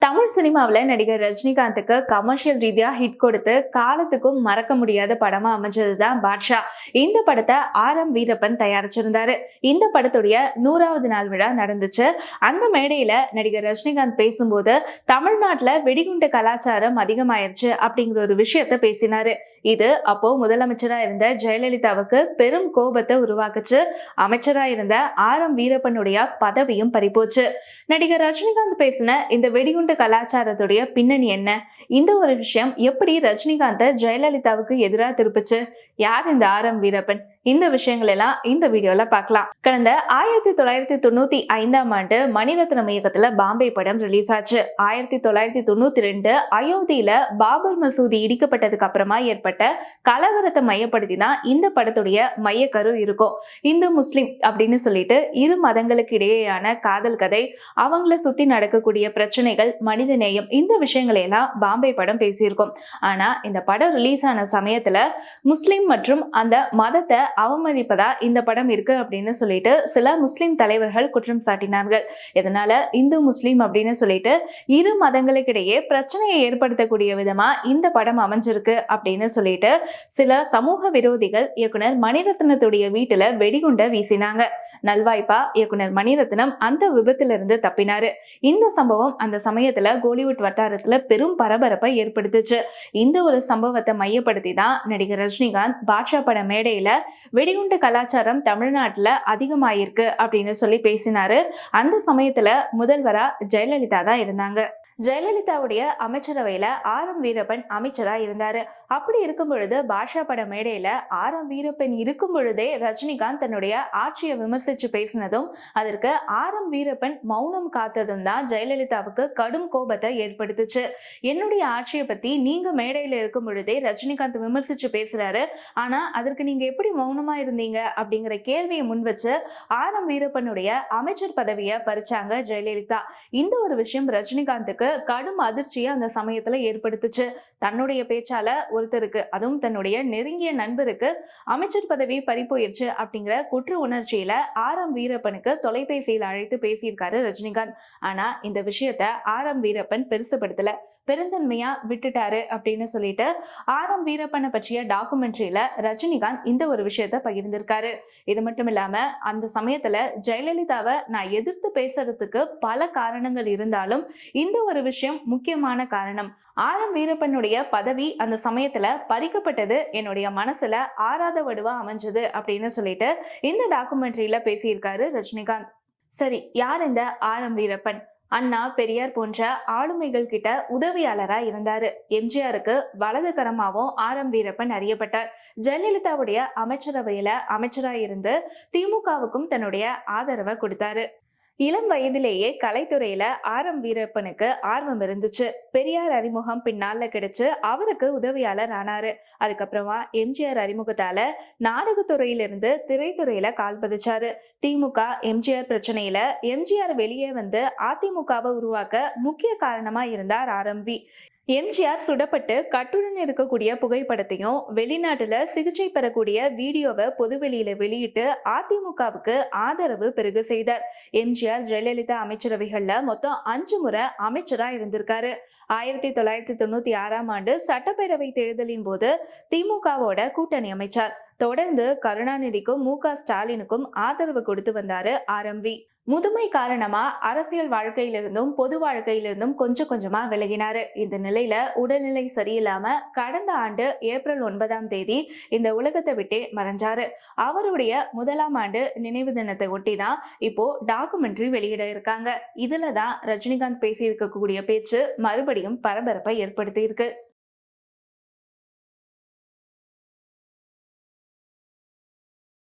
தமிழ் சினிமாவில் நடிகர் ரஜினிகாந்துக்கு கமர்ஷியல் ரீதியா ஹிட் கொடுத்து காலத்துக்கும் மறக்க முடியாத படமா அமைஞ்சதுதான் பாட்ஷா. இந்த படத்தை வீரப்பன் தயாரிச்சிருந்தாரு. இந்த படத்துடைய 100வது நாள் விழா நடந்துச்சு. அந்த மேடையில நடிகர் ரஜினிகாந்த் பேசும்போது தமிழ்நாட்டுல வெடிகுண்டு கலாச்சாரம் அதிகமாயிருச்சு அப்படிங்கிற ஒரு விஷயத்த பேசினாரு. இது அப்போ முதலமைச்சரா இருந்த ஜெயலலிதாவுக்கு பெரும் கோபத்தை உருவாக்குச்சு. அமைச்சரா இருந்த வீரப்பனுடைய பதவியும் பறிப்போச்சு. நடிகர் ரஜினிகாந்த் பேசின இந்த வெடிகுண்டு கலாச்சாரத்துடைய பின்னணி என்ன? இந்த ஒரு விஷயம் எப்படி ரஜினிகாந்த் ஜெயலலிதாவுக்கு எதிராக திருப்பிச்சு? யார் இந்த வீரப்பன்? இந்த விஷயங்கள் எல்லாம் இந்த வீடியோல பார்க்கலாம். கடந்த 1995ஆம் ஆண்டு மணிரத்னம் இயக்கத்துல பாம்பே படம் ரிலீஸ் ஆச்சு. 1992 அயோத்தியில பாபர் மசூதி இடிக்கப்பட்டதுக்கு அப்புறமா ஏற்பட்ட கலவரத்தை மையப்படுத்தி தான் இந்த படத்துடைய மையக்கரு இருக்கும். இந்து முஸ்லிம் அப்படின்னு சொல்லிட்டு இரு மதங்களுக்கு இடையேயான காதல் கதை, அவங்கள சுத்தி நடக்கக்கூடிய பிரச்சனைகள், மனித நேயம், இந்த விஷயங்களை எல்லாம் பாம்பே படம் பேசியிருக்கும். ஆனா இந்த படம் ரிலீஸ் ஆன சமயத்துல முஸ்லிம் மற்றும் அந்த மதத்தை அவமதிப்பதா இந்த படம் இருக்கு அப்படின்னு சொல்லிட்டு சில முஸ்லிம் தலைவர்கள் குற்றம் சாட்டினார்கள். இதனால இந்து முஸ்லிம் அப்படின்னு சொல்லிட்டு இரு மதங்களுக்கிடையே பிரச்சனையை ஏற்படுத்தக்கூடிய விதமா இந்த படம் அமைஞ்சிருக்கு அப்படின்னு சொல்லிட்டு சில சமூக விரோதிகள் இயக்குனர் மணிரத்னத்துடைய வீட்டுல வெடிகுண்ட வீசினாங்க. நல்வாய்ப்பா இயக்குனர் மணிரத்னம் அந்த விபத்திலிருந்து தப்பினாரு. இந்த சம்பவம் அந்த சமயத்துல கோலிவுட் வட்டாரத்துல பெரும் பரபரப்பை ஏற்படுத்துச்சு. இந்த ஒரு சம்பவத்தை மையப்படுத்தி தான் நடிகர் ரஜினிகாந்த் பாட்ஷா பட மேடையில வெடிகுண்டு கலாச்சாரம் தமிழ்நாட்டுல அதிகமாயிருக்கு அப்படின்னு சொல்லி பேசினாரு. அந்த சமயத்துல முதல்வரா ஜெயலலிதா தான் இருந்தாங்க. ஜெயலலிதாவுடைய அமைச்சரவையில வீரப்பன் அமைச்சரா இருந்தாரு. அப்படி இருக்கும் பொழுது பாட்ஷா பட மேடையில வீரப்பன் இருக்கும் பொழுதே ரஜினிகாந்த் தன்னுடைய ஆட்சியை விமர்சிச்சு பேசினதும் அதற்கு வீரப்பன் மௌனம் காத்ததும் தான் ஜெயலலிதாவுக்கு கடும் கோபத்தை ஏற்படுத்துச்சு. என்னுடைய ஆட்சியை பத்தி நீங்க மேடையில இருக்கும் பொழுதே ரஜினிகாந்த் விமர்சிச்சு பேசுறாரு, ஆனா அதற்கு நீங்க எப்படி மௌனமா இருந்தீங்க அப்படிங்கிற கேள்வியை முன் வச்சு வீரப்பனுடைய அமைச்சர் பதவியை பறிச்சாங்க ஜெயலலிதா. இந்த ஒரு விஷயம் ரஜினிகாந்துக்கு கடும் அதிர்ச்சியை அந்த சமயத்துல ஏற்படுத்துச்சு. தன்னுடைய பேச்சால ஒருத்தருக்கு, அதுவும் தன்னுடைய நெருங்கிய நண்பருக்கு அமைச்சர் பதவி பறிப்போயிருச்சு அப்படிங்கிற குற்ற உணர்ச்சியில வீரப்பனுக்கு தொலைபேசியில் அழைத்து பேசியிருக்காரு ரஜினிகாந்த். ஆனா இந்த விஷயத்த வீரப்பன் பெருசுபடுத்தல, பெருந்தன்மையா விட்டுட்டாரு அப்படின்னு சொல்லிட்டு வீரப்பனை பற்றிய டாக்குமெண்ட்ரியில ரஜினிகாந்த் இந்த ஒரு விஷயத்த பகிர்ந்திருக்காரு. இது மட்டும் இல்லாம அந்த சமயத்துல ஜெயலலிதாவை நான் எதிர்த்து பேசுறதுக்கு பல காரணங்கள் இருந்தாலும் இந்த ஒரு விஷயம் முக்கியமான காரணம். வீரப்பனுடைய பதவி அந்த சமயத்துல பறிக்கப்பட்டது என்னுடைய மனசுல ஆறாத வடுவா அமைஞ்சது அப்படின்னு சொல்லிட்டு இந்த டாக்குமெண்ட்ரியில பேசியிருக்காரு ரஜினிகாந்த். சரி, யார் இந்த வீரப்பன்? அண்ணா, பெரியார் போன்ற ஆளுமைகள் கிட்ட உதவியாளரா இருந்தாரு. எம்ஜிஆருக்கு வலது கரமாவும் வீரப்பன் அறியப்பட்டார். ஜெயலலிதாவுடைய அமைச்சரவையில அமைச்சரா இருந்து திமுகவுக்கும் தன்னுடைய ஆதரவை கொடுத்தாரு. இளம் வயதிலேயே கலைத்துறையில வீரப்பனுக்கு ஆர்வம் இருந்துச்சு. பெரியார் அறிமுகம் பின்னால கிடைச்சு அவருக்கு உதவியாளர் ஆனாரு. அதுக்கப்புறமா எம்ஜிஆர் அறிமுகத்தால நாடகத்துறையிலிருந்து திரைத்துறையில கால் பதிச்சாரு. திமுக எம்ஜிஆர் பிரச்சனையில எம்ஜிஆர் வெளியே வந்து அதிமுகவை உருவாக்க முக்கிய காரணமா இருந்தார் எம்ஜிஆர் சுடப்பட்டு கட்டுடன் இருக்கக்கூடிய புகைப்படத்தையும் வெளிநாட்டுல சிகிச்சை பெறக்கூடிய வீடியோவை பொதுவெளியில வெளியிட்டு அதிமுகவுக்கு ஆதரவு பெருக செய்தார். எம்ஜிஆர் ஜெயலலிதா அமைச்சரவைகள்ல மொத்தம் 5 முறை அமைச்சரா இருந்திருக்காரு. 1996ஆம் ஆண்டு சட்டப்பேரவை தேர்தலின் போது திமுகவோட கூட்டணி அமைச்சார். தொடர்ந்து கருணாநிதிக்கும் மு.க.ஸ்டாலினுக்கும் ஆதரவு கொடுத்து வந்தாரு முதுமை காரணமா அரசியல் வாழ்க்கையிலிருந்தும் பொது வாழ்க்கையிலிருந்தும் கொஞ்சம் கொஞ்சமா விலகினாரு. இந்த நிலையில உடல்நிலை சரியில்லாம கடந்த ஆண்டு ஏப்ரல் 9ஆம் தேதி இந்த உலகத்தை விட்டே மறைஞ்சாரு. அவருடைய 1ஆம் ஆண்டு நினைவு தினத்தை ஒட்டிதான் இப்போ டாக்குமெண்ட்ரி வெளியிட இருக்காங்க. இதுலதான் ரஜினிகாந்த் பேசி இருக்கக்கூடிய பேச்சு மறுபடியும் பரபரப்பை ஏற்படுத்தி இருக்கு.